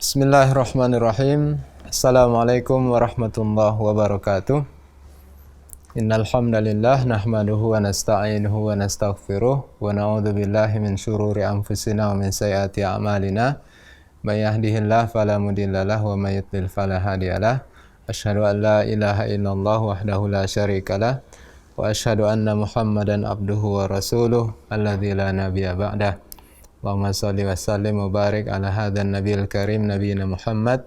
Bismillahirrahmanirrahim. Assalamualaikum warahmatullahi wabarakatuh. Innal hamdalillah nahmaduhu wa nasta'inuhu wa nastaghfiruh wa na'udzu billahi min syururi anfusina wa min sayyiati a'malina. May yahdihillahu fala mudhillalah wa may yudhlil fala hadiyalah. Asyhadu an la ilaha illallah wahdahu la syarikalah wa asyhadu anna Muhammadan abduhu wa rasuluh alladzi la nabiyya ba'dah. Allahumma shalli wa sallim wa barik ala hadzal nabiyil karim nabiyina Muhammad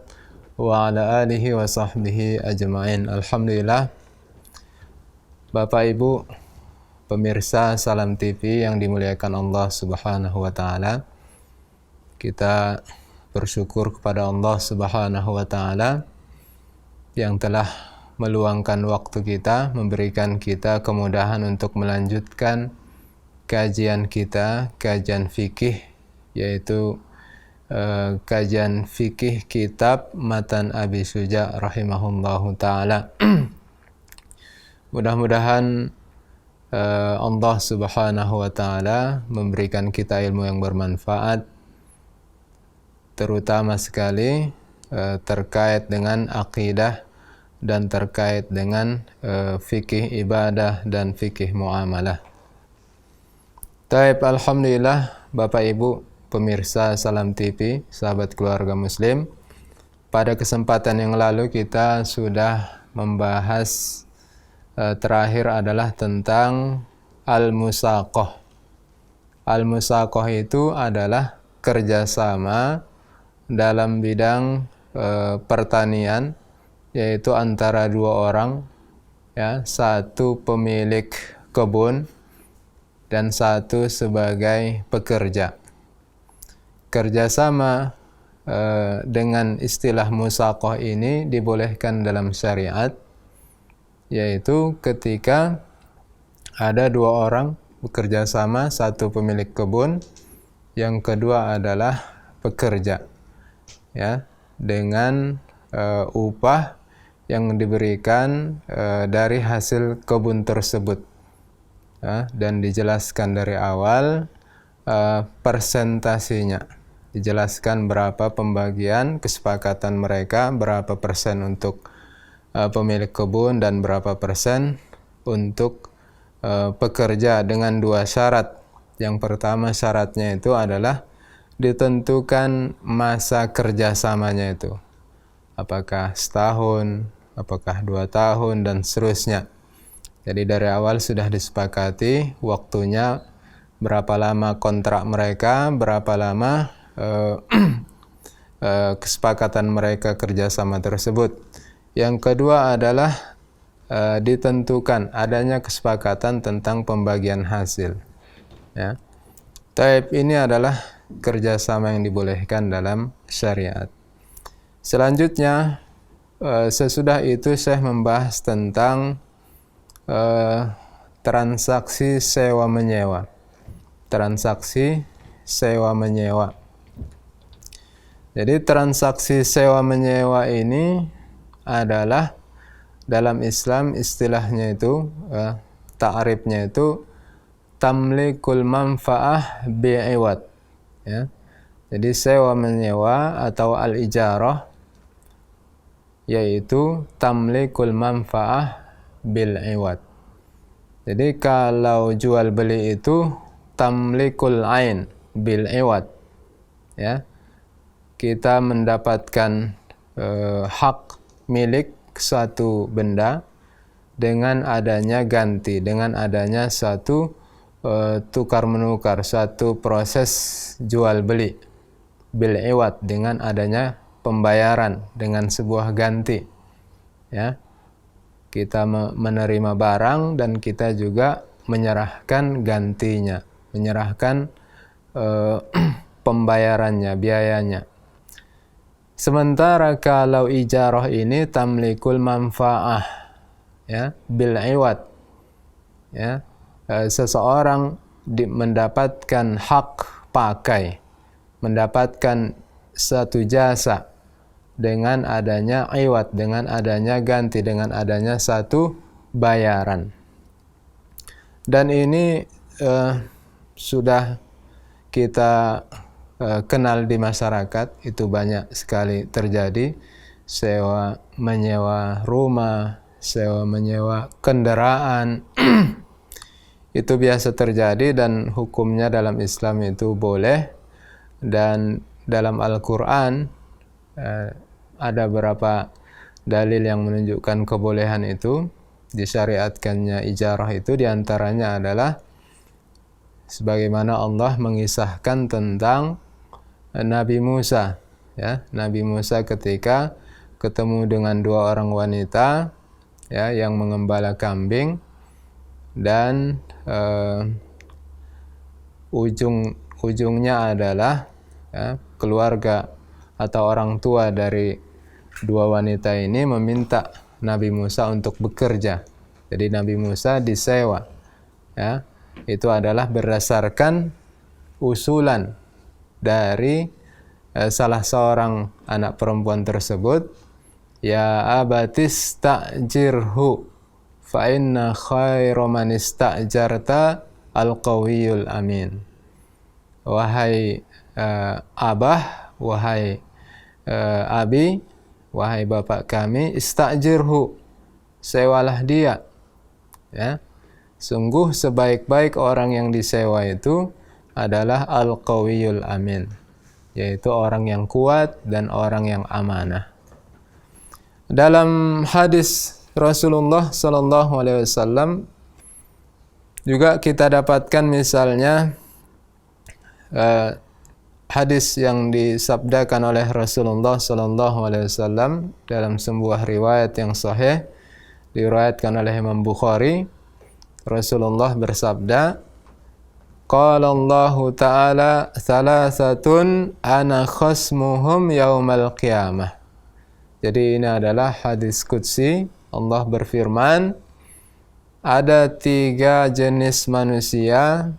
wa ala alihi wa sahbihi ajma'in. Alhamdulillah, Bapak Ibu pemirsa Salam TV yang dimuliakan Allah Subhanahu wa taala. Kita bersyukur kepada Allah Subhanahu wa taala yang telah meluangkan waktu kita, memberikan kita kemudahan untuk melanjutkan kajian kita, kajian fikih, yaitu kajian fikih kitab Matan Abi Syuja rahimahullahu ta'ala. Mudah-mudahan Allah Subhanahu wa ta'ala memberikan kita ilmu yang bermanfaat, terutama sekali terkait dengan akidah dan terkait dengan fikih ibadah dan fikih muamalah. Taib, alhamdulillah Bapak Ibu pemirsa Salam TV, sahabat keluarga muslim. Pada kesempatan yang lalu kita sudah membahas terakhir adalah tentang al-musaqah. Al-musaqah itu adalah kerjasama dalam bidang pertanian, yaitu antara dua orang, ya, satu pemilik kebun dan satu sebagai pekerja. Kerjasama dengan istilah musaqah ini dibolehkan dalam syariat, yaitu ketika ada dua orang bekerja sama, satu pemilik kebun, yang kedua adalah pekerja, ya, dengan upah yang diberikan dari hasil kebun tersebut. Dan dijelaskan dari awal persentasinya, dijelaskan berapa pembagian kesepakatan mereka, berapa persen untuk pemilik kebun dan berapa persen untuk pekerja, dengan dua syarat. Yang pertama syaratnya itu adalah ditentukan masa kerjasamanya itu, apakah setahun, apakah 2 tahun, dan seterusnya. Jadi dari awal sudah disepakati waktunya, berapa lama kontrak mereka, berapa lama kesepakatan mereka kerjasama tersebut. Yang kedua adalah ditentukan adanya kesepakatan tentang pembagian hasil, ya. Taib, ini adalah kerjasama yang dibolehkan dalam syariat. Selanjutnya, sesudah itu saya membahas tentang transaksi sewa menyewa. Transaksi sewa menyewa. Jadi transaksi sewa menyewa ini adalah dalam Islam istilahnya itu, ta'rifnya itu tamlikul manfaah bi'iwad, ya. Jadi sewa menyewa atau al-ijarah yaitu tamlikul manfaah bil iwad. Jadi kalau jual beli itu tamlikul ain bil iwad, ya. Kita mendapatkan hak milik suatu benda dengan adanya ganti, dengan adanya suatu tukar menukar, suatu proses jual beli bil iwad, dengan adanya pembayaran dengan sebuah ganti, ya. Kita menerima barang dan kita juga menyerahkan gantinya, menyerahkan pembayarannya, biayanya. Sementara kalau ijarah ini tamlikul manfaah, ya, bil iwad, ya. Seseorang mendapatkan hak pakai, mendapatkan satu jasa dengan adanya iwad, dengan adanya ganti, dengan adanya satu bayaran. Dan ini sudah kita kenal di masyarakat, itu banyak sekali terjadi. Sewa menyewa rumah, sewa menyewa kendaraan itu biasa terjadi dan hukumnya dalam Islam itu boleh. Dan dalam Al-Quran ada beberapa dalil yang menunjukkan kebolehan itu, disyariatkannya ijarah itu. Diantaranya adalah sebagaimana Allah mengisahkan tentang Nabi Musa, ya, Nabi Musa ketika ketemu dengan dua orang wanita, ya, yang mengembala kambing, dan ujungnya adalah, ya, keluarga atau orang tua dari dua wanita ini meminta Nabi Musa untuk bekerja. Jadi Nabi Musa disewa, ya. Itu adalah berdasarkan usulan dari salah seorang anak perempuan tersebut, ya abatis ta'jirhu fa inna khairu man ista'jarta al-qawiyul amin. Wahai abah, wahai abi, wahai bapak kami, ista'jirhu, sewalah dia, ya. Sungguh sebaik-baik orang yang disewa itu adalah al-qawiyul amin, yaitu orang yang kuat dan orang yang amanah. Dalam hadis Rasulullah sallallahu alaihi wasallam juga kita dapatkan misalnya hadis yang disabdakan oleh Rasulullah sallallahu alaihi wasallam dalam sebuah riwayat yang sahih, diriwayatkan oleh Imam Bukhari. Rasulullah bersabda, qala Allah Ta'ala thalathatun ana khasmuhum yaumal qiyamah. Jadi ini adalah hadis qudsi. Allah berfirman, ada 3 jenis manusia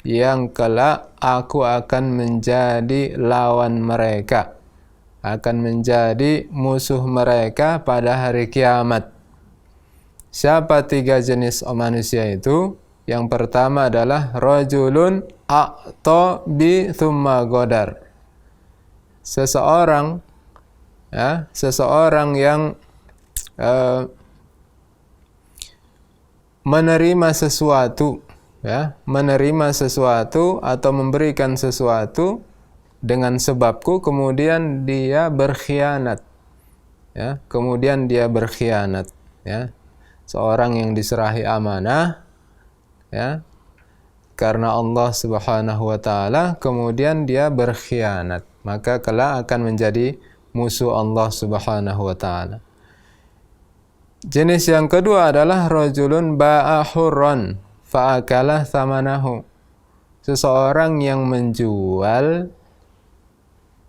yang kelak aku akan menjadi lawan mereka, akan menjadi musuh mereka pada hari kiamat. Siapa 3 jenis manusia itu? Yang pertama adalah rajulun a'ta bi thumma godar. Seseorang, ya, seseorang yang menerima sesuatu, ya, menerima sesuatu atau memberikan sesuatu dengan sebabku, kemudian dia berkhianat, ya, kemudian dia berkhianat, ya. Seorang yang diserahi amanah, ya, karena Allah Subhanahu wa taala, kemudian dia berkhianat, maka kelak akan menjadi musuh Allah Subhanahu wa taala. Jenis yang kedua adalah rajulun ba'a hurran fa'akala thamanahu. Seseorang yang menjual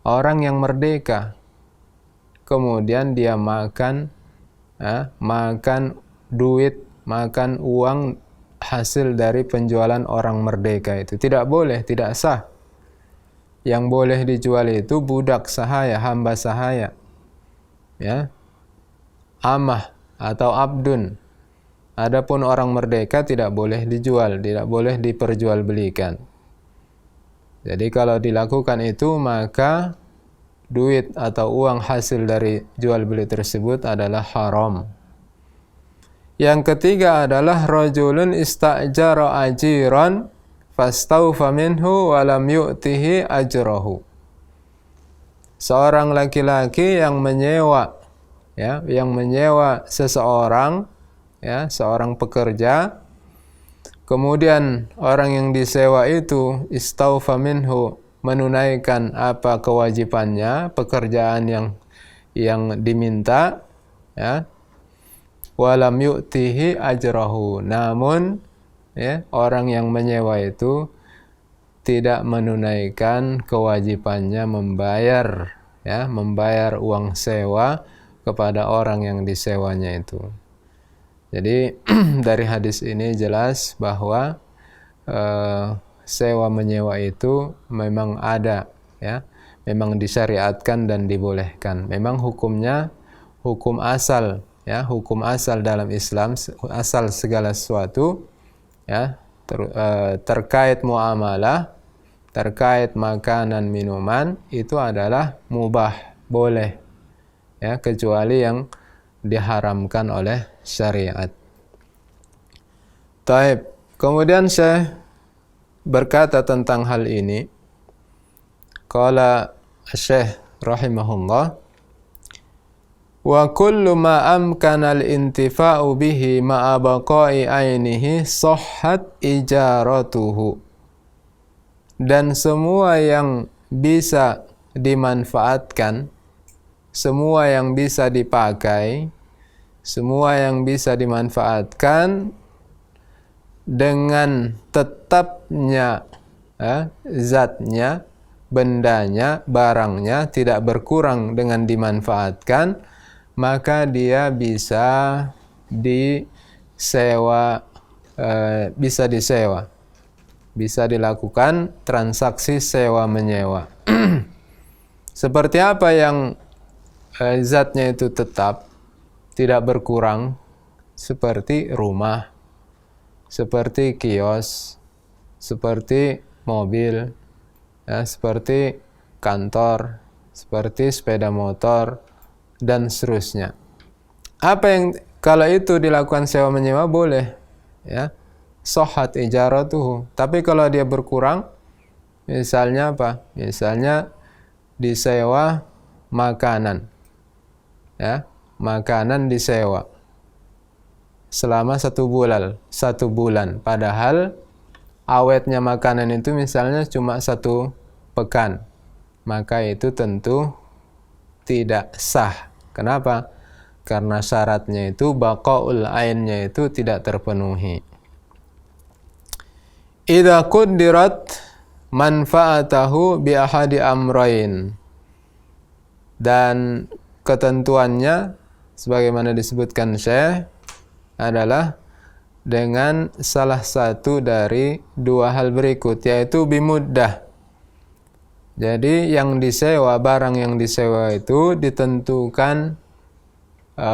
orang yang merdeka, kemudian dia makan, ya, makan duit, makan uang hasil dari penjualan orang merdeka. Itu tidak boleh, tidak sah. Yang boleh dijual itu budak sahaya, hamba sahaya, ya, amah atau abdun. Adapun orang merdeka tidak boleh dijual, tidak boleh diperjualbelikan. Jadi kalau dilakukan itu, maka duit atau uang hasil dari jual beli tersebut adalah haram. Yang ketiga adalah rajulun ista'jara ajiran fastawfa minhu wa lam yu'tihi ajrahu. Seorang laki-laki yang menyewa, ya, yang menyewa seseorang, ya, seorang pekerja, kemudian orang yang disewa itu istawfa minhu, menunaikan apa kewajibannya, pekerjaan yang diminta, ya, walam yu'tihi ajrahu, namun, ya, orang yang menyewa itu tidak menunaikan kewajibannya membayar, ya, membayar uang sewa kepada orang yang disewanya itu. Jadi dari hadis ini jelas bahwa sewa menyewa itu memang ada, ya, memang disyariatkan dan dibolehkan. Memang hukumnya hukum asal, ya, hukum asal dalam Islam, asal segala sesuatu, ya, terkait muamalah, terkait makanan minuman itu adalah mubah, boleh, ya, kecuali yang diharamkan oleh syariat. Taib. Kemudian Syekh berkata tentang hal ini. Qala Syekh rahimahullah, wa kullu ma amkana al-intifa'u bihi ma'a baqa'i ainihi sahhat ijaratuhu. Dan semua yang bisa dimanfaatkan, semua yang bisa dipakai, semua yang bisa dimanfaatkan dengan tetapnya zatnya, bendanya, barangnya tidak berkurang dengan dimanfaatkan, maka dia bisa disewa, bisa dilakukan transaksi sewa menyewa. Seperti apa yang zatnya itu tetap, tidak berkurang, seperti rumah, seperti kios, seperti mobil, ya, seperti kantor, seperti sepeda motor, dan seterusnya. Apa yang kalau itu dilakukan sewa menyewa boleh, ya, sahhat ijaratuhu. Tapi kalau dia berkurang, misalnya apa? Misalnya disewa makanan, ya, makanan disewa selama 1 bulan, padahal awetnya makanan itu misalnya cuma 1 pekan, maka itu tentu tidak sah. Kenapa? Karena syaratnya itu baqaul ainnya itu tidak terpenuhi. Idza quddirat manfaatahu bi ahadi amrayn. Dan ketentuannya sebagaimana disebutkan Syekh adalah dengan salah satu dari 2 hal berikut, yaitu bimuddah. Jadi yang disewa, barang yang disewa itu ditentukan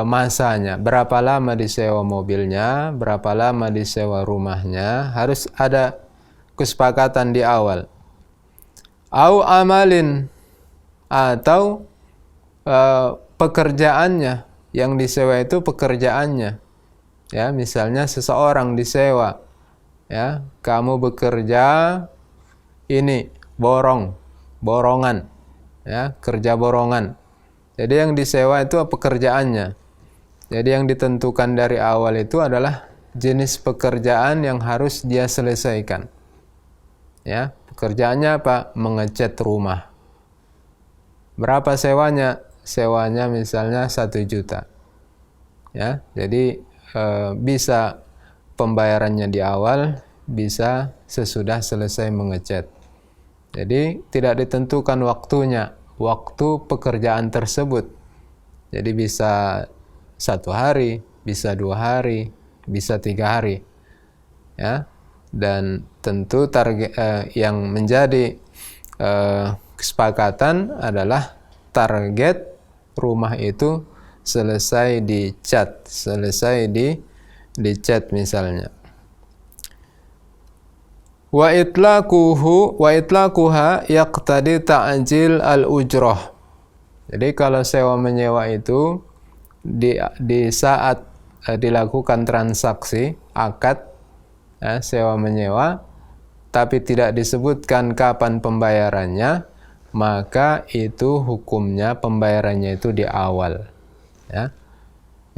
masanya, berapa lama disewa mobilnya, berapa lama disewa rumahnya, harus ada kesepakatan di awal. Au amalin, atau pekerjaannya, yang disewa itu pekerjaannya. Ya, misalnya seseorang disewa, ya, kamu bekerja ini borongan, ya, kerja borongan. Jadi yang disewa itu pekerjaannya. Jadi yang ditentukan dari awal itu adalah jenis pekerjaan yang harus dia selesaikan. Ya, pekerjaannya apa? Mengecat rumah. Berapa sewanya? Sewanya misalnya 1 juta. Ya, jadi bisa pembayarannya di awal, bisa sesudah selesai mengecat. Jadi tidak ditentukan waktunya, waktu pekerjaan tersebut. Jadi bisa 1 hari, bisa 2 hari, bisa 3 hari. Ya, dan tentu target yang menjadi kesepakatan adalah target rumah itu selesai dicat, selesai dicat misalnya. Wa itlaquha yaqtadi ta'jil al-ujrah. Jadi kalau sewa menyewa itu di saat dilakukan transaksi akad, ya, sewa menyewa, tapi tidak disebutkan kapan pembayarannya, maka itu hukumnya pembayarannya itu di awal. Ya.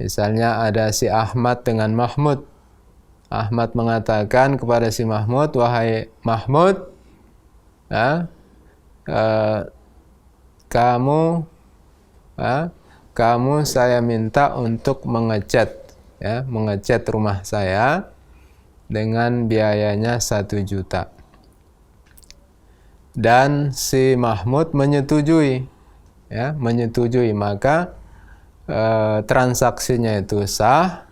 Misalnya ada si Ahmad dengan Mahmud. Ahmad mengatakan kepada si Mahmud, wahai Mahmud, ya, kamu saya minta untuk mengecat, ya, mengecat rumah saya dengan biayanya 1 juta. Dan si Mahmud menyetujui, ya, menyetujui, maka transaksinya itu sah,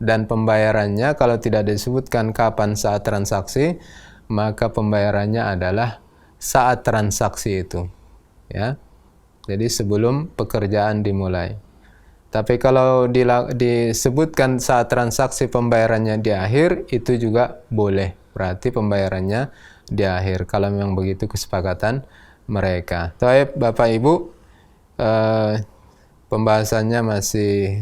dan pembayarannya kalau tidak disebutkan kapan saat transaksi, maka pembayarannya adalah saat transaksi itu, ya. Jadi sebelum pekerjaan dimulai. Tapi kalau disebutkan saat transaksi pembayarannya di akhir, itu juga boleh. Berarti pembayarannya di akhir, kalau memang begitu kesepakatan mereka. Baik, Bapak Ibu, pembahasannya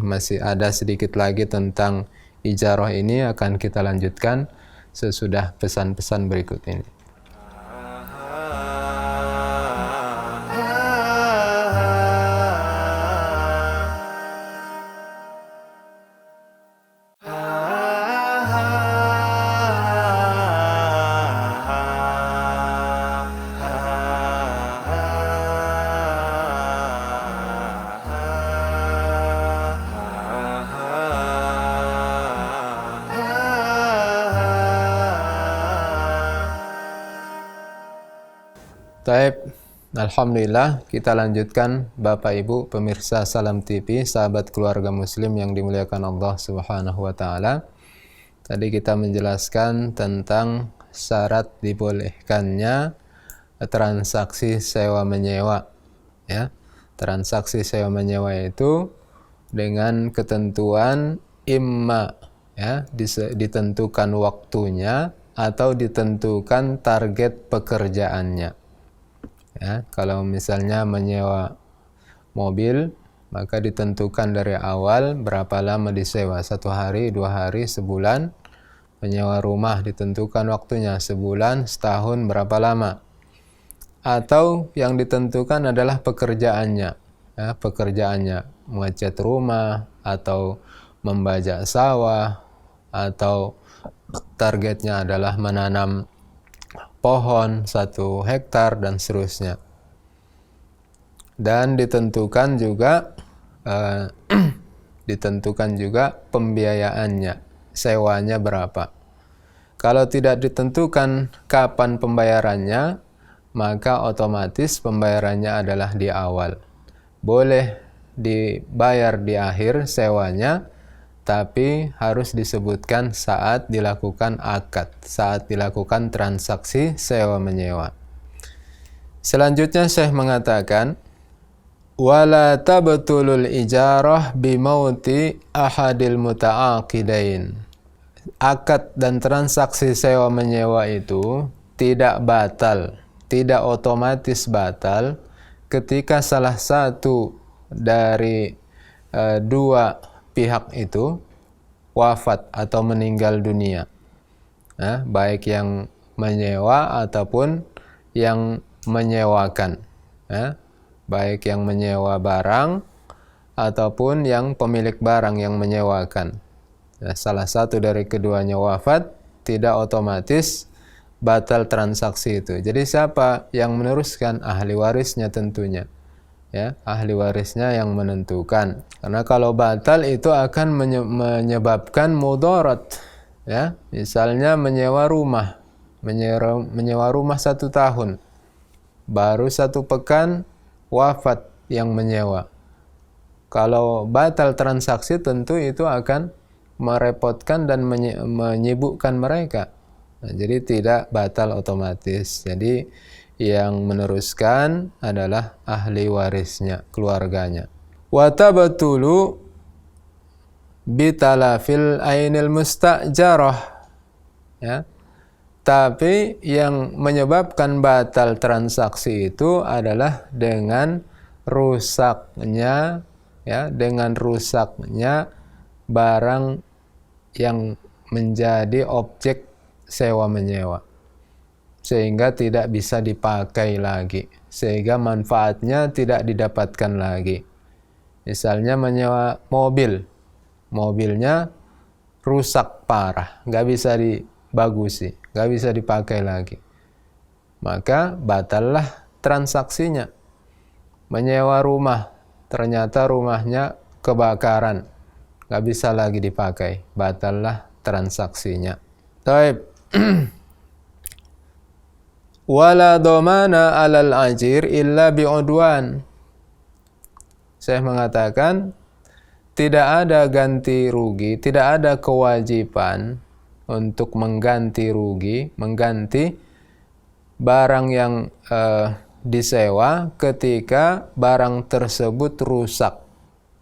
masih ada sedikit lagi tentang ijarah ini, akan kita lanjutkan sesudah pesan-pesan berikut ini. Taib, alhamdulillah, kita lanjutkan Bapak Ibu pemirsa Salam TV, sahabat keluarga muslim yang dimuliakan Allah Subhanahu wa taala. Tadi kita menjelaskan tentang syarat dibolehkannya transaksi sewa menyewa, ya. Transaksi sewa menyewa itu dengan ketentuan imma, ya, ditentukan waktunya atau ditentukan target pekerjaannya. Ya, kalau misalnya menyewa mobil, maka ditentukan dari awal berapa lama disewa, 1 hari, 2 hari, sebulan. Menyewa rumah ditentukan waktunya, sebulan, setahun, berapa lama. Atau yang ditentukan adalah pekerjaannya, ya, pekerjaannya mengecat rumah atau membajak sawah, atau targetnya adalah menanam pohon 1 hektar dan seterusnya. Dan ditentukan juga pembiayaannya, sewanya berapa. Kalau tidak ditentukan kapan pembayarannya, maka otomatis pembayarannya adalah di awal. Boleh dibayar di akhir sewanya, tapi harus disebutkan saat dilakukan akad, saat dilakukan transaksi sewa menyewa. Selanjutnya Syekh mengatakan, wala tabtulul ijarah bimauti ahadil muta'aqidain. Akad dan transaksi sewa menyewa itu tidak batal, tidak otomatis batal ketika salah satu dari dua pihak itu wafat atau meninggal dunia, baik yang menyewa ataupun yang menyewakan, baik yang menyewa barang ataupun yang pemilik barang yang menyewakan. Salah satu dari keduanya wafat, tidak otomatis batal transaksi itu. Jadi siapa yang meneruskan? Ahli warisnya tentunya. Ya, ahli warisnya yang menentukan. Karena kalau batal itu akan menyebabkan mudarat. Ya, misalnya menyewa rumah 1 tahun, baru 1 pekan wafat yang menyewa. Kalau batal transaksi tentu itu akan merepotkan dan menyibukkan mereka. Nah, jadi tidak batal otomatis. Jadi yang meneruskan adalah ahli warisnya, keluarganya. Wa tabtulu bitalafil ainil mustajarah, ya. Tapi yang menyebabkan batal transaksi itu adalah dengan rusaknya, ya, dengan rusaknya barang yang menjadi objek sewa menyewa, sehingga tidak bisa dipakai lagi, sehingga manfaatnya tidak didapatkan lagi. Misalnya menyewa mobilnya rusak parah, nggak bisa dibagusi, nggak bisa dipakai lagi, maka batallah transaksinya. Menyewa rumah, ternyata rumahnya kebakaran, nggak bisa lagi dipakai, batallah transaksinya. Taib. Wala dhamana 'alal ajir illa bi'udwan. Saya mengatakan tidak ada ganti rugi, tidak ada kewajiban untuk mengganti rugi, mengganti barang yang disewa ketika barang tersebut rusak.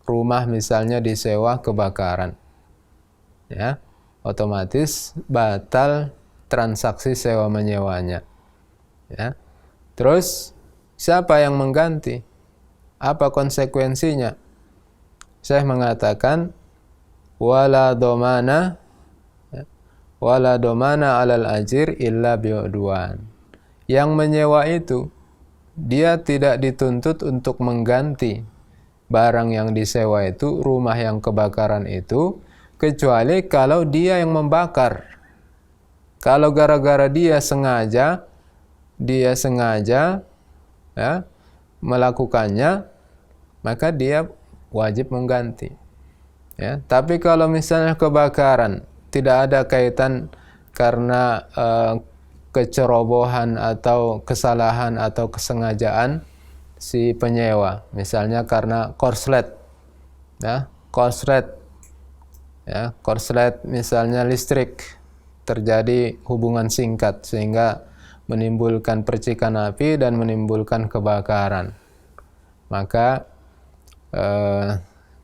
Rumah misalnya disewa kebakaran, ya, otomatis batal transaksi sewa menyewanya. Ya. Terus siapa yang mengganti? Apa konsekuensinya? Syekh mengatakan wala domana alal ajir illa bi'udwan. Yang menyewa itu dia tidak dituntut untuk mengganti barang yang disewa itu, rumah yang kebakaran itu, kecuali kalau dia yang membakar. Kalau gara-gara dia sengaja ya, melakukannya, maka dia wajib mengganti. Ya, tapi kalau misalnya kebakaran tidak ada kaitan karena kecerobohan atau kesalahan atau kesengajaan si penyewa, misalnya karena korslet misalnya listrik, terjadi hubungan singkat sehingga menimbulkan percikan api dan menimbulkan kebakaran, maka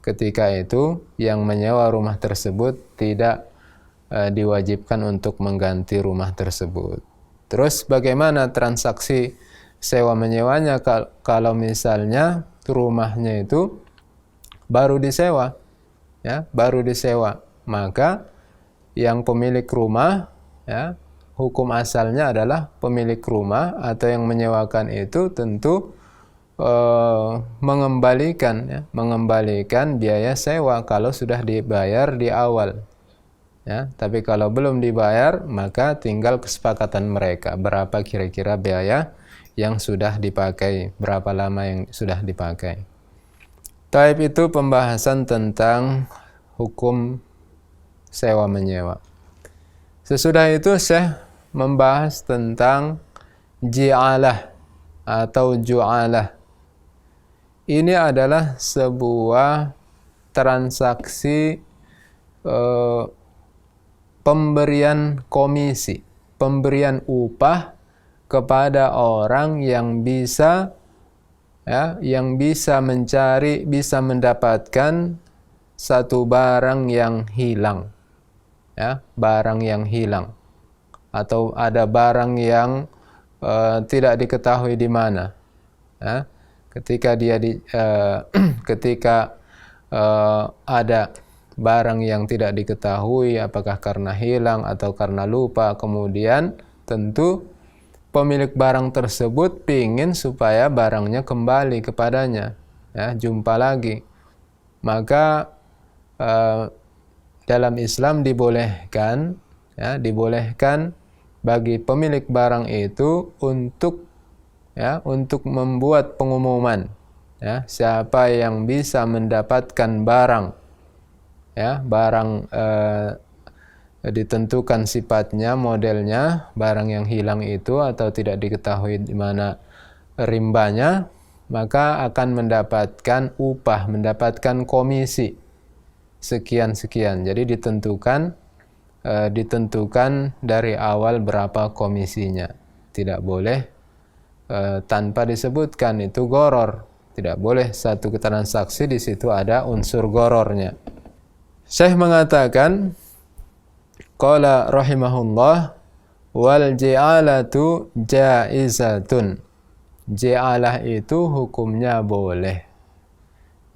ketika itu yang menyewa rumah tersebut tidak diwajibkan untuk mengganti rumah tersebut. Terus bagaimana transaksi sewa menyewanya kalau misalnya rumahnya itu baru disewa, ya, maka yang pemilik rumah, ya, hukum asalnya adalah pemilik rumah atau yang menyewakan itu tentu mengembalikan biaya sewa kalau sudah dibayar di awal. Ya, tapi kalau belum dibayar, maka tinggal kesepakatan mereka berapa kira-kira biaya yang sudah dipakai, berapa lama yang sudah dipakai. Taib itu pembahasan tentang hukum sewa menyewa. Sesudah itu Syekh membahas tentang ji'alah atau ju'alah. Ini adalah sebuah transaksi pemberian komisi, pemberian upah kepada orang yang bisa, ya, yang bisa mencari, bisa mendapatkan satu barang yang hilang, ya, barang yang hilang, atau ada barang yang tidak diketahui di mana. Ya. Ketika ada barang yang tidak diketahui apakah karena hilang atau karena lupa, kemudian tentu pemilik barang tersebut ingin supaya barangnya kembali kepadanya, ya, jumpa lagi. Maka dalam Islam dibolehkan bagi pemilik barang itu untuk membuat pengumuman, ya, siapa yang bisa mendapatkan barang, ya, barang ditentukan sifatnya, modelnya, barang yang hilang itu atau tidak diketahui di mana rimbanya, maka akan mendapatkan upah, mendapatkan komisi sekian-sekian. Jadi ditentukan dari awal berapa komisinya. Tidak boleh tanpa disebutkan, itu goror. Tidak boleh satu transaksi di situ ada unsur gorornya. Syekh mengatakan, qala rahimahullah, wal ji'alatu jaizatun. Ji'alah itu hukumnya boleh.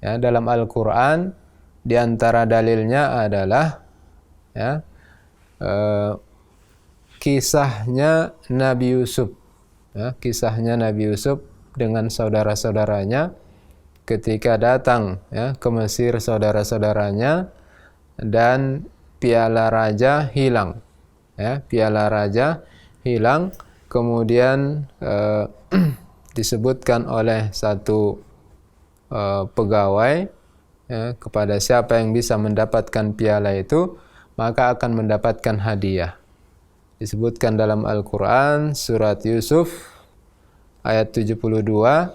Ya, dalam Al-Quran di antara dalilnya adalah, ya, kisahnya Nabi Yusuf. Ya, kisahnya Nabi Yusuf dengan saudara-saudaranya ketika datang, ya, ke Mesir, saudara-saudaranya, dan piala raja hilang, ya, piala raja hilang, kemudian disebutkan oleh satu pegawai, ya, kepada siapa yang bisa mendapatkan piala itu maka akan mendapatkan hadiah. Disebutkan dalam Al-Quran surat Yusuf ayat 72,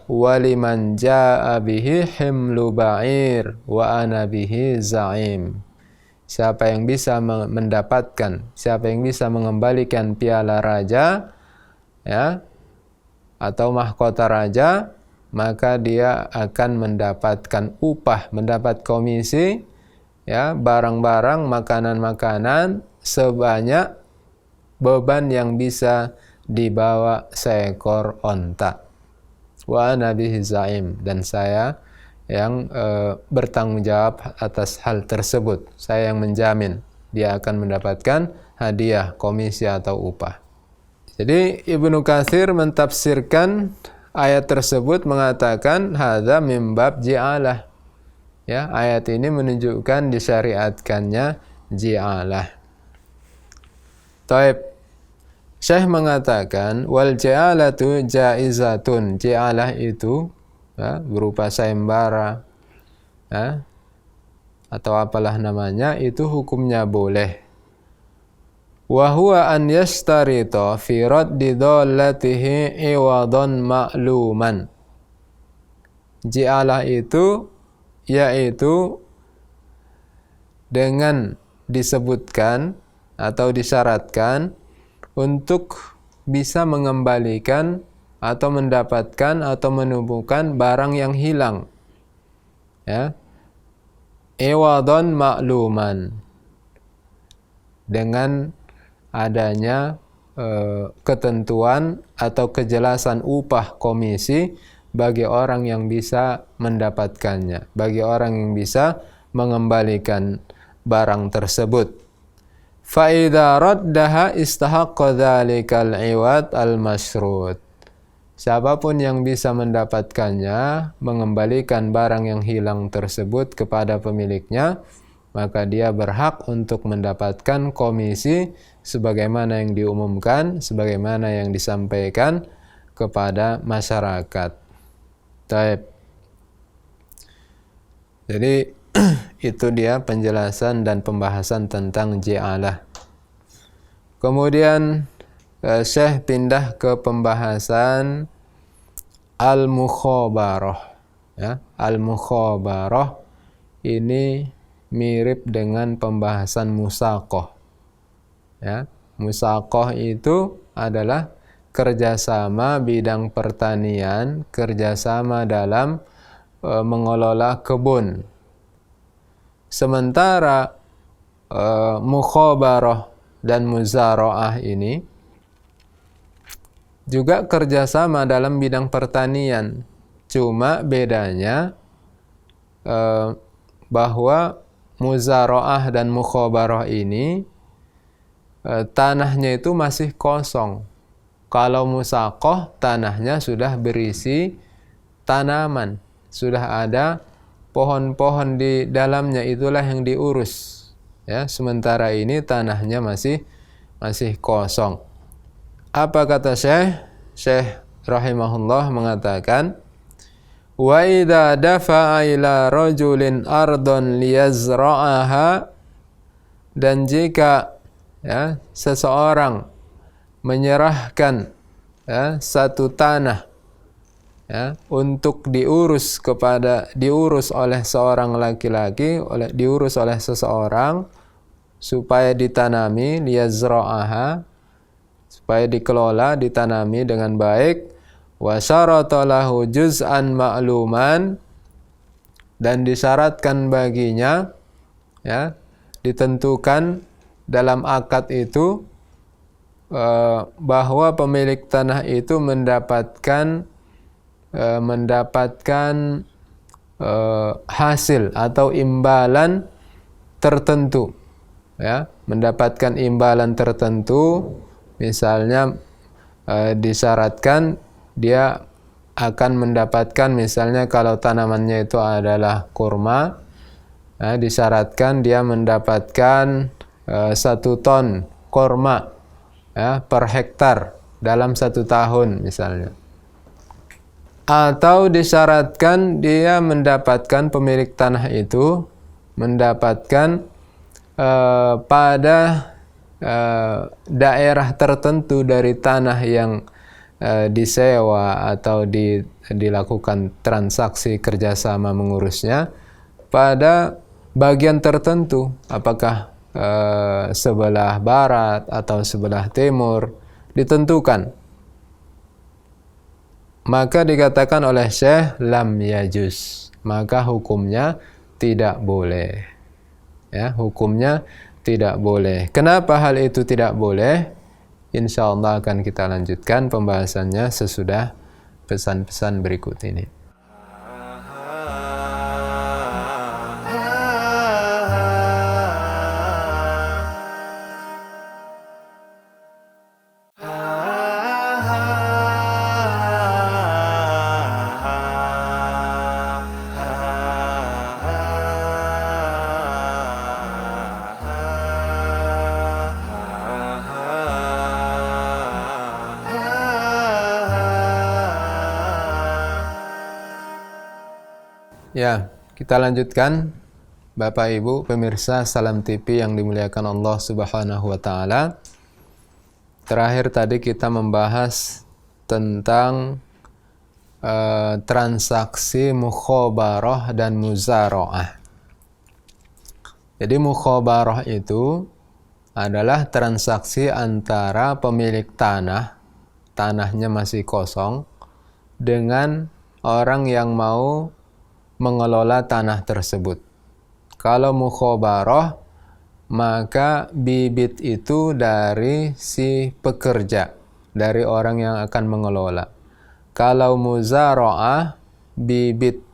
waliman jaa bihi himlu ba'ir wa ana bihi za'im. Siapa yang bisa mendapatkan, siapa yang bisa mengembalikan piala raja, ya, atau mahkota raja, maka dia akan mendapatkan upah, mendapat komisi, ya, barang-barang, makanan-makanan sebanyak beban yang bisa dibawa seekor onta. Wa ana bihi zaim, dan saya yang bertanggung jawab atas hal tersebut. Saya yang menjamin dia akan mendapatkan hadiah, komisi atau upah. Jadi Ibnu Katsir mentafsirkan ayat tersebut mengatakan hadza mim bab ji'alah. Ya, ayat ini menunjukkan disyariatkannya ji'alah. Taib. Syekh mengatakan wal ji'alatu jaizatun. Ji'alah itu ya, berupa sayembara ya, atau apalah namanya, itu hukumnya boleh. Wa huwa an yashtarita fi raddi dhallatihi iwadan ma'luman. Ji'alah itu yaitu dengan disebutkan atau disyaratkan untuk bisa mengembalikan atau mendapatkan atau menemukan barang yang hilang. Ya. Iwadon ma'luman. Dengan adanya ketentuan atau kejelasan upah komisi bagi orang yang bisa mendapatkannya, bagi orang yang bisa mengembalikan barang tersebut. Fa idza raddaha istahaqqa dzalikal iwad al-masyrut. Siapapun yang bisa mendapatkannya, mengembalikan barang yang hilang tersebut kepada pemiliknya, maka dia berhak untuk mendapatkan komisi sebagaimana yang diumumkan, sebagaimana yang disampaikan kepada masyarakat. Taib. Jadi itu dia penjelasan dan pembahasan tentang ji'alah. Kemudian Syekh pindah ke pembahasan al-mukhabarah. Ya, al-mukhabarah ini mirip dengan pembahasan musaqah. Ya, musaqah itu adalah kerjasama bidang pertanian, kerjasama dalam mengelola kebun. Sementara mukhabarah dan muzara'ah ini juga kerjasama dalam bidang pertanian. Cuma bedanya bahwa muzara'ah dan mukhabarah ini tanahnya itu masih kosong. Kalau musaqah, tanahnya sudah berisi tanaman, sudah ada pohon-pohon di dalamnya, itulah yang diurus. Ya, sementara ini tanahnya masih kosong. Apa kata Syekh? Syekh rahimahullah mengatakan, wa idza dafa'a ila rajulin ardon liyazra'aha, dan jika ya, seseorang menyerahkan ya, satu tanah ya, untuk diurus oleh seorang laki-laki, diurus oleh seseorang supaya ditanami, liyazra'aha, supaya dikelola, ditanami dengan baik, wa syarata lahu juz'an ma'luman, dan disyaratkan baginya ya, ditentukan dalam akad itu bahwa pemilik tanah itu mendapatkan hasil atau imbalan tertentu ya, mendapatkan imbalan tertentu. Misalnya disyaratkan dia akan mendapatkan, misalnya kalau tanamannya itu adalah kurma ya, disyaratkan dia mendapatkan 1 ton kurma ya, per hektar dalam 1 tahun misalnya. Atau disyaratkan dia mendapatkan, pemilik tanah itu mendapatkan pada daerah tertentu dari tanah yang disewa atau dilakukan transaksi kerjasama mengurusnya, pada bagian tertentu, apakah sebelah barat atau sebelah timur, ditentukan. Maka dikatakan oleh Syekh lam yajuz, maka hukumnya tidak boleh. Ya, hukumnya tidak boleh. Kenapa hal itu tidak boleh? Insya Allah akan kita lanjutkan pembahasannya sesudah pesan-pesan berikut ini. Ya, kita lanjutkan Bapak Ibu pemirsa Salam TV yang dimuliakan Allah Subhanahu wa taala. Terakhir tadi kita membahas tentang transaksi mukhabarah dan muzara'ah. Jadi mukhabarah itu adalah transaksi antara pemilik tanahnya masih kosong, dengan orang yang mau mengelola tanah tersebut. Kalau mukhabarah, maka bibit itu dari si pekerja, dari orang yang akan mengelola. Kalau muzara'ah, bibit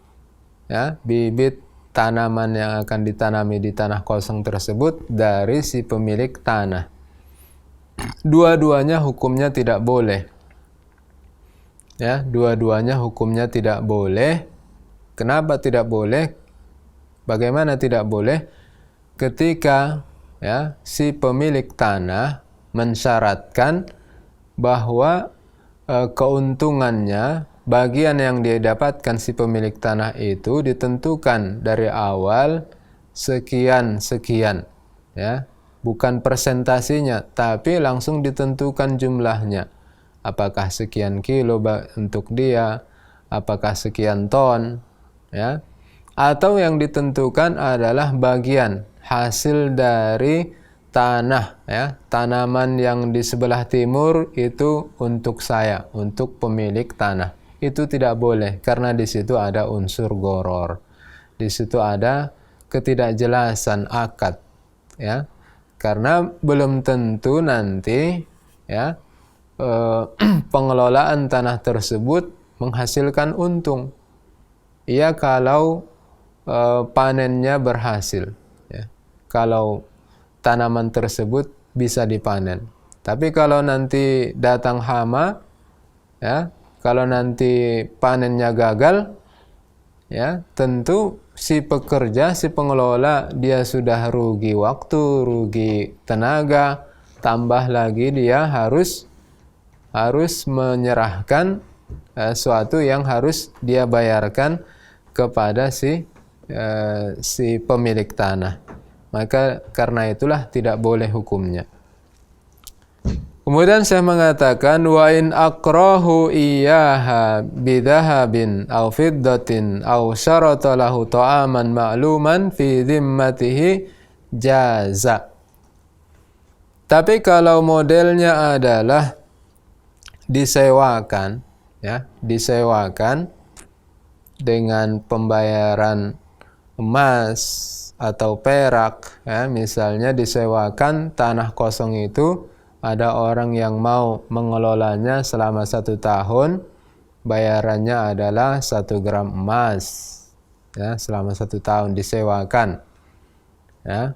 tanaman yang akan ditanami di tanah kosong tersebut dari si pemilik tanah. Dua-duanya hukumnya tidak boleh. Ya, dua-duanya hukumnya tidak boleh. Kenapa tidak boleh? Bagaimana tidak boleh? Ketika si pemilik tanah mensyaratkan bahwa keuntungannya, bagian yang dia dapatkan si pemilik tanah itu ditentukan dari awal sekian, ya, bukan persentasinya, tapi langsung ditentukan jumlahnya. Apakah sekian kilo untuk dia, apakah sekian ton, ya, atau yang ditentukan adalah bagian hasil dari tanah, ya, tanaman yang di sebelah timur itu untuk saya, untuk pemilik tanah. Itu tidak boleh karena di situ ada unsur gharar, di situ ada ketidakjelasan akad, ya, karena belum tentu nanti, ya, pengelolaan tanah tersebut menghasilkan untung. Iya kalau panennya berhasil, ya. Kalau tanaman tersebut bisa dipanen. Tapi kalau nanti datang hama, ya, kalau nanti panennya gagal, ya, tentu si pekerja, si pengelola, dia sudah rugi waktu, rugi tenaga, tambah lagi dia harus menyerahkan sesuatu yang harus dia bayarkan kepada si pemilik tanah. Maka karena itulah tidak boleh hukumnya. Kemudian saya mengatakan wa in akrahu iyyaha bidhahabin aw fiddatin aw syarata lahu ta'aman ma'luman fi dhimmatihi jaza. Tapi kalau modelnya adalah disewakan, ya, disewakan dengan pembayaran emas atau perak, ya, misalnya disewakan tanah kosong itu, ada orang yang mau mengelolanya selama 1 tahun, bayarannya adalah 1 gram emas, ya, selama 1 tahun disewakan, ya,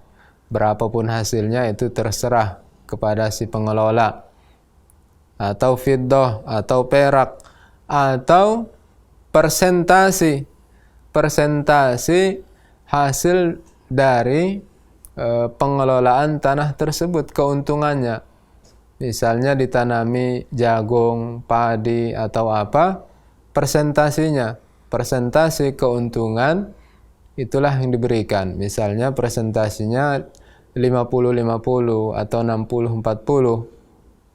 berapapun hasilnya itu terserah kepada si pengelola, atau fiddah atau perak, atau persentasi hasil dari pengelolaan tanah tersebut, keuntungannya. Misalnya ditanami jagung, padi atau apa, persentasinya, persentase keuntungan itulah yang diberikan. Misalnya persentasinya 50-50 atau 60-40,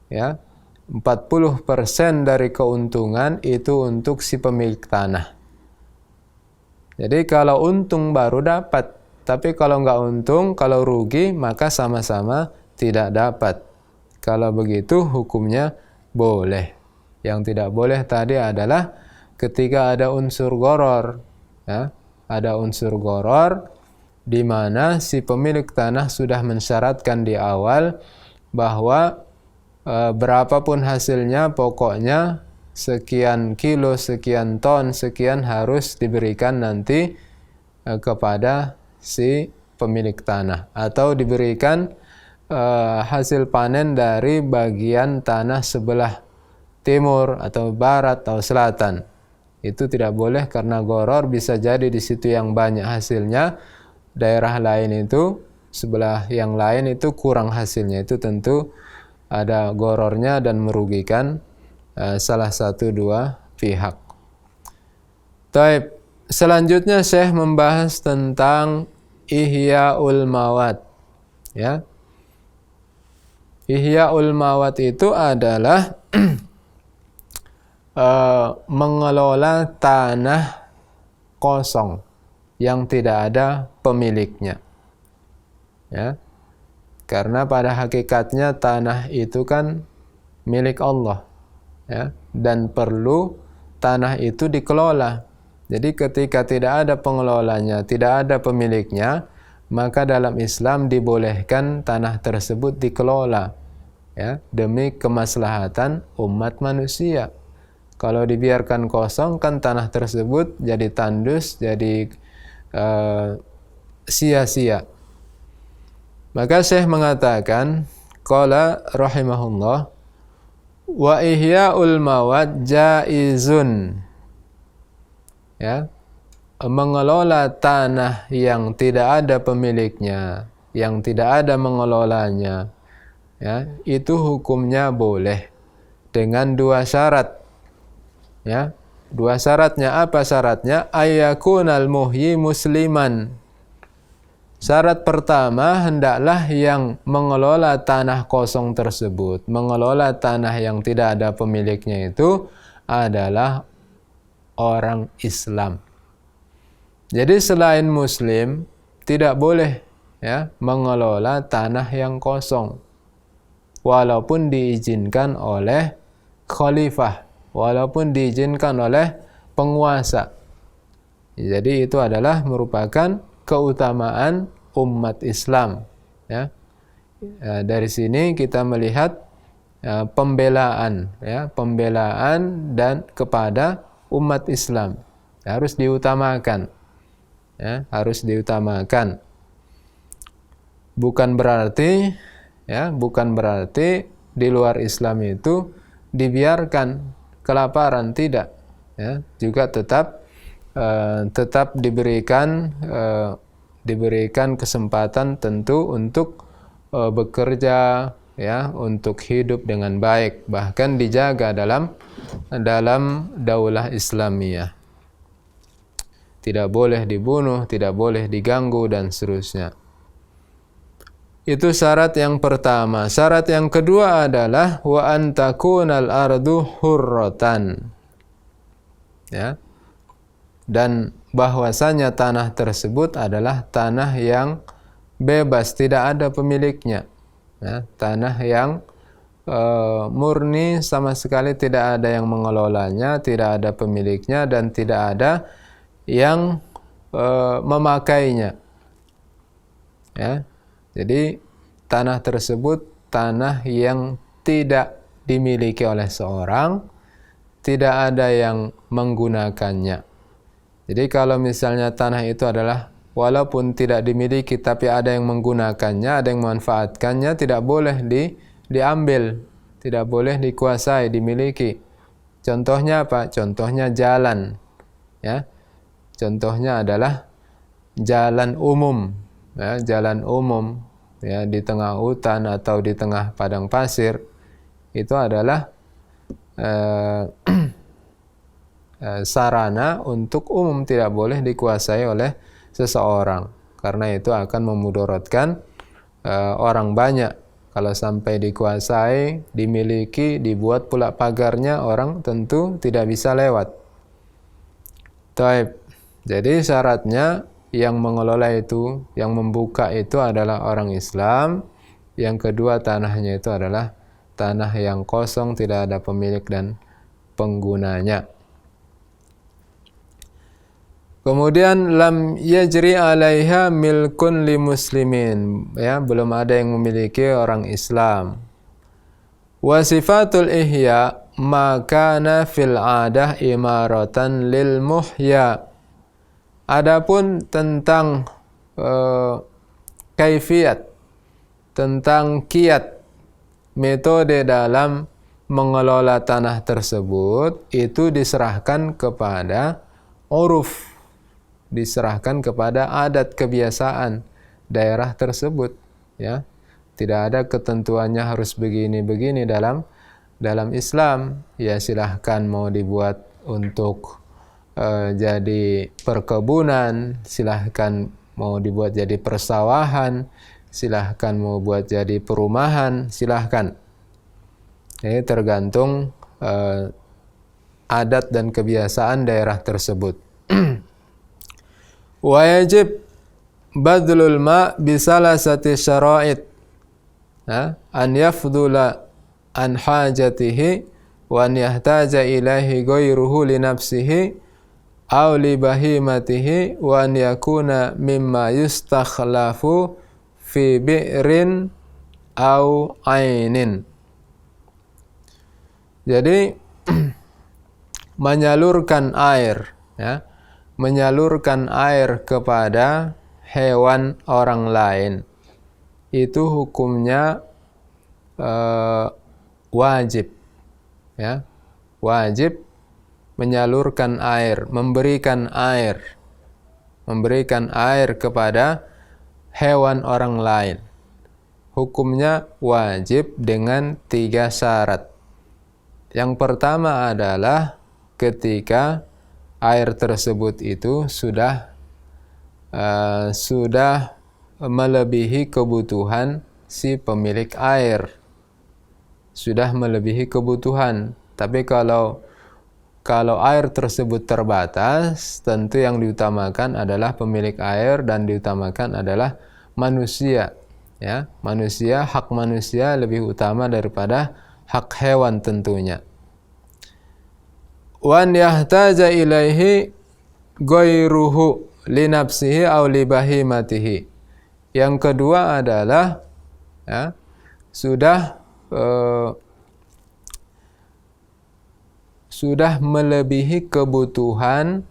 ya. 40% dari keuntungan itu untuk si pemilik tanah. Jadi kalau untung baru dapat, tapi kalau nggak untung, kalau rugi, maka sama-sama tidak dapat. Kalau begitu hukumnya boleh. Yang tidak boleh tadi adalah ketika ada unsur gharar, ya, ada unsur gharar di mana si pemilik tanah sudah mensyaratkan di awal bahwa berapapun hasilnya, pokoknya sekian kilo, sekian ton, sekian harus diberikan nanti kepada si pemilik tanah, atau diberikan hasil panen dari bagian tanah sebelah timur atau barat atau selatan. Itu tidak boleh karena gharar, bisa jadi di situ yang banyak hasilnya, daerah lain itu sebelah yang lain itu kurang hasilnya. Itu tentu ada ghararnya dan merugikan salah satu dua pihak. Taib. Selanjutnya Syekh membahas tentang Ihya'ul Mawad. Ya. Ihya'ul Mawad itu adalah mengelola tanah kosong yang tidak ada pemiliknya. Ya. Karena pada hakikatnya tanah itu kan milik Allah, ya, dan perlu tanah itu dikelola. Jadi ketika tidak ada pengelolanya, tidak ada pemiliknya, maka dalam Islam dibolehkan tanah tersebut dikelola, ya, demi kemaslahatan umat manusia. Kalau dibiarkan kosong kan tanah tersebut jadi tandus, jadi sia-sia. Maka Syekh mengatakan, qala rahimahullah, wa ihya'ul mawad jaizun. Ya, mengelola tanah yang tidak ada pemiliknya, yang tidak ada mengelolanya, ya, itu hukumnya boleh dengan dua syarat. Ya, dua syaratnya. Apa syaratnya? Ayyakunal muhyi musliman. Syarat pertama, hendaklah yang mengelola tanah kosong tersebut, mengelola tanah yang tidak ada pemiliknya itu adalah orang Islam. Jadi selain muslim tidak boleh, ya, mengelola tanah yang kosong, walaupun diizinkan oleh khalifah, walaupun diizinkan oleh penguasa. Jadi itu adalah merupakan keutamaan umat Islam, ya. Dari sini kita melihat pembelaan, ya, pembelaan dan kepada umat Islam harus diutamakan, ya, harus diutamakan. Bukan berarti, ya, bukan berarti di luar Islam itu dibiarkan kelaparan, tidak, ya, juga tetap diberikan kesempatan tentu untuk bekerja, ya, untuk hidup dengan baik, bahkan dijaga dalam daulah Islamiyah. Tidak boleh dibunuh, tidak boleh diganggu dan seterusnya. Itu syarat yang pertama. Syarat yang kedua adalah wa antakunal ardu hurratan. Ya. Dan bahwasanya tanah tersebut adalah tanah yang bebas, tidak ada pemiliknya. Ya, tanah yang murni, sama sekali tidak ada yang mengelolanya, tidak ada pemiliknya, dan tidak ada yang memakainya. Ya. Jadi tanah tersebut tanah yang tidak dimiliki oleh seorang, tidak ada yang menggunakannya. Jadi kalau misalnya tanah itu adalah walaupun tidak dimiliki tapi ada yang menggunakannya, ada yang memanfaatkannya, tidak boleh diambil, tidak boleh dikuasai, dimiliki. Contohnya apa? Contohnya jalan, ya. Contohnya adalah jalan umum, ya, jalan umum, ya, di tengah hutan atau di tengah padang pasir, itu adalah sarana untuk umum, tidak boleh dikuasai oleh seseorang, karena itu akan memudaratkan orang banyak. Kalau sampai dikuasai, dimiliki, dibuat pula pagarnya, orang tentu tidak bisa lewat. Taib. Jadi syaratnya yang mengelola itu, yang membuka itu adalah orang Islam. Yang kedua, tanahnya itu adalah tanah yang kosong, tidak ada pemilik dan penggunanya. Kemudian lam yajri 'alaiha milkun li muslimin, ya, belum ada yang memiliki orang Islam. Wa sifatul ihya ma kana fil adah imaratan lil muhya. Adapun tentang kaifiat, tentang kiat, metode dalam mengelola tanah tersebut itu diserahkan kepada uruf, diserahkan kepada adat kebiasaan daerah tersebut, ya. Tidak ada ketentuannya harus begini-begini dalam Islam. Ya silahkan mau dibuat untuk jadi perkebunan, silahkan mau dibuat jadi persawahan, silahkan mau buat jadi perumahan, silahkan. Ini tergantung adat dan kebiasaan daerah tersebut. Wajib badlul ma bisalasati syara'id, an yafdula an hajatihi wa an yahtaja ilaihi ghairuhu li nafsihi aw li bahimatihi wa an yakuna mimma yustakhlafu fi bi'rin aw ainin. Jadi menyalurkan air, ya, menyalurkan air kepada hewan orang lain itu hukumnya wajib, ya, wajib menyalurkan air, memberikan air kepada hewan orang lain. Hukumnya wajib dengan 3 syarat. Yang pertama adalah ketika air tersebut itu sudah melebihi kebutuhan si pemilik air, sudah melebihi kebutuhan. Tapi kalau air tersebut terbatas, tentu yang diutamakan adalah pemilik air dan diutamakan adalah manusia, ya. Manusia, hak manusia lebih utama daripada hak hewan tentunya. Wan yahtaja ilaihi ghairuhu li nafsihi aw li bahimatihi. Yang kedua adalah, ya, sudah melebihi kebutuhan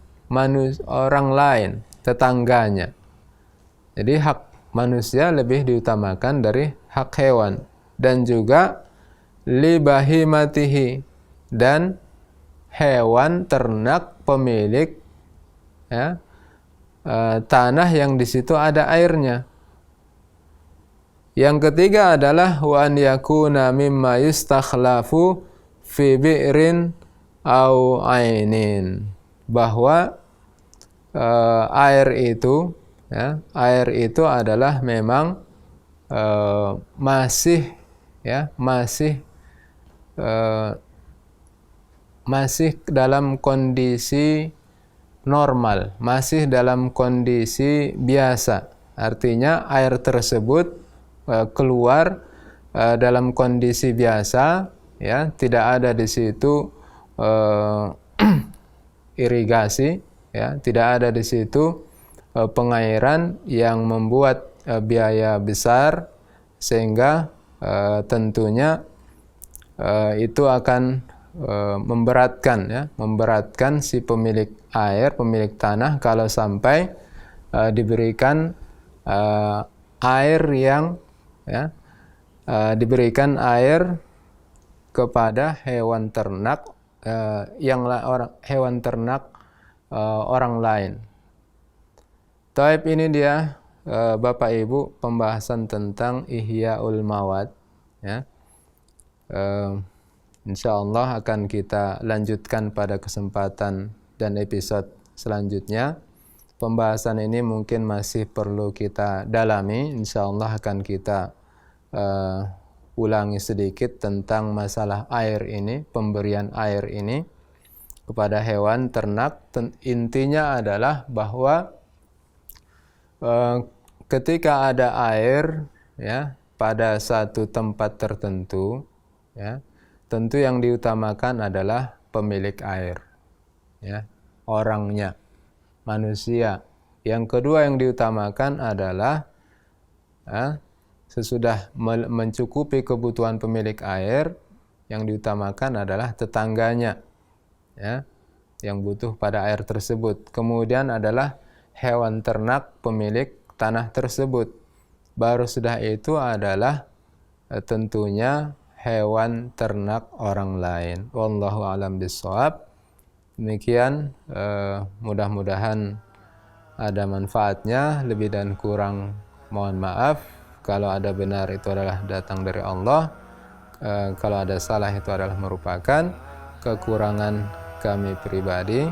orang lain, tetangganya. Jadi hak manusia lebih diutamakan dari hak hewan. Dan juga li bahimatihi, dan hewan ternak pemilik, ya, tanah yang di situ ada airnya. Yang ketiga adalah wa an yakuna mimma yustakhlafu fi bi'rin au ainin, bahwa air itu, ya, air itu adalah memang masih dalam kondisi normal, masih dalam kondisi biasa. Artinya air tersebut keluar dalam kondisi biasa, ya, tidak ada di situ irigasi, ya, tidak ada di situ pengairan yang membuat biaya besar, sehingga tentunya itu akan memberatkan si pemilik air, pemilik tanah, kalau sampai diberikan air yang, ya, diberikan air kepada hewan ternak hewan ternak orang lain. Taib, ini dia Bapak Ibu pembahasan tentang Ihya'ul Mawad, ya. Insyaallah akan kita lanjutkan pada kesempatan dan episode selanjutnya. Pembahasan ini mungkin masih perlu kita dalami. Insyaallah akan kita ulangi sedikit tentang masalah air ini, pemberian air ini kepada hewan ternak. Intinya adalah bahwa ketika ada air, ya, pada satu tempat tertentu, ya, tentu yang diutamakan adalah pemilik air, ya, orangnya, manusia. Yang kedua yang diutamakan adalah, sesudah mencukupi kebutuhan pemilik air, Yang diutamakan adalah tetangganya, ya, yang butuh pada air tersebut. Kemudian adalah hewan ternak pemilik tanah tersebut. Baru sudah itu adalah tentunya hewan ternak orang lain. Wallahu a'lam bishawab. Demikian, mudah-mudahan ada manfaatnya. Lebih dan kurang mohon maaf. Kalau ada benar itu adalah datang dari Allah. Kalau ada salah itu adalah merupakan kekurangan kami pribadi.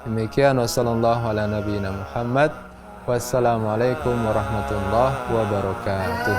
Demikian, wassallallahu ala nabiyina Muhammad. Wassalamualaikum warahmatullahi wabarakatuh.